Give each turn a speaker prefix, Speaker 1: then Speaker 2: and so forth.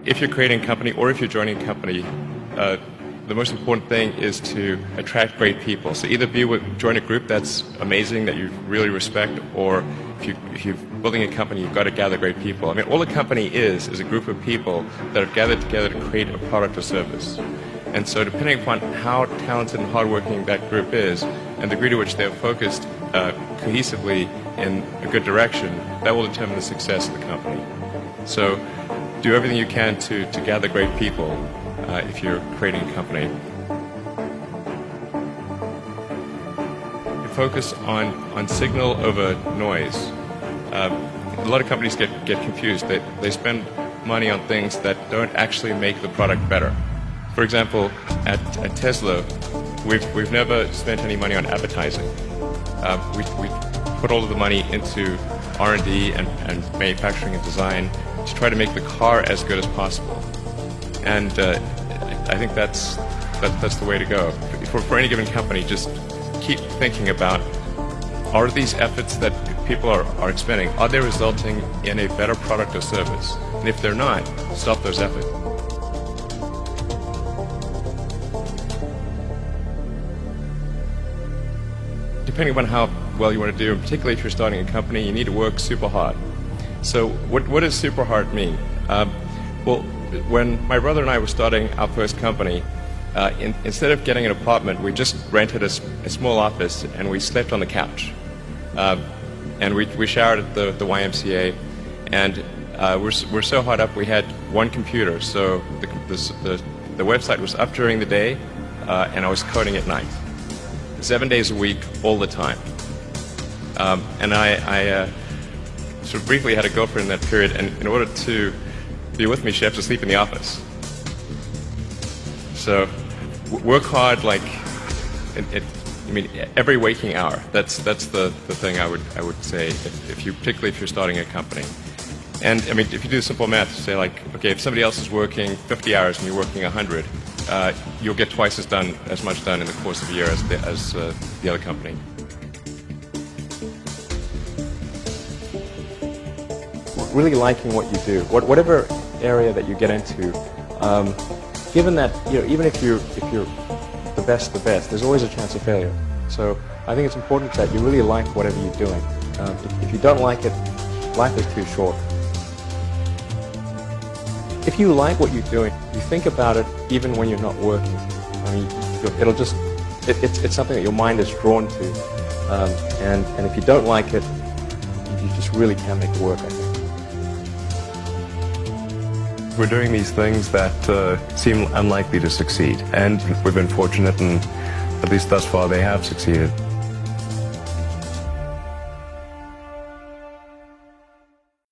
Speaker 1: if you're creating a company or if you're joining a company, the most important thing is to attract great people. So either join a group that's amazing, that you really respect, or if you're building a company, you've got to gather great people. I mean, all a company is a group of people that have gathered together to create a product or service. And so depending upon how talented and hardworking that group is, and the degree to which they're focused cohesively in a good direction, that will determine the success of the company. So do everything you can to gather great people if you're creating a company. You focus on signal over noise. A lot of companies get confused. They spend money on things that don't actually make the product better. For example, at Tesla, we've never spent any money on advertising. We put all of the money into R&D and manufacturing and design to try to make the car as good as possible. And I think that's the way to go. For any given company, just keep thinking about, are these efforts that people are expending, are they resulting in a better product or service? And if they're not, stop those efforts. Depending on how well you want to do, and particularly if you're starting a company, you need to work super hard. So what does super hard mean? Well, when my brother and I were starting our first company, instead of getting an apartment, we just rented a small office and we slept on the couch. And we showered at the YMCA, and we're so hard up we had one computer, so the website was up during the day, and I was coding at night. 7 days a week, all the time. And I sort of briefly had a girlfriend in that period, and in order to be with me, she had to sleep in the office. So work hard, like every waking hour. That's the thing I would say, particularly if you're starting a company. And I mean, if you do simple math, say like, okay, if somebody else is working 50 hours and you're working 100, you'll get twice as much done in the course of a year as the other company. Really liking what you do, whatever area that you get into, given that even if you're the best, there's always a chance of failure. So I think it's important that you really like whatever you're doing. If you don't like it, life is too short. If you like what you're doing, you think about it even when you're not working. I mean, it's something that your mind is drawn to, and if you don't like it, you just really can't make it work, I think.
Speaker 2: We're doing these things that seem unlikely to succeed, and we've been fortunate, and at least thus far they have succeeded.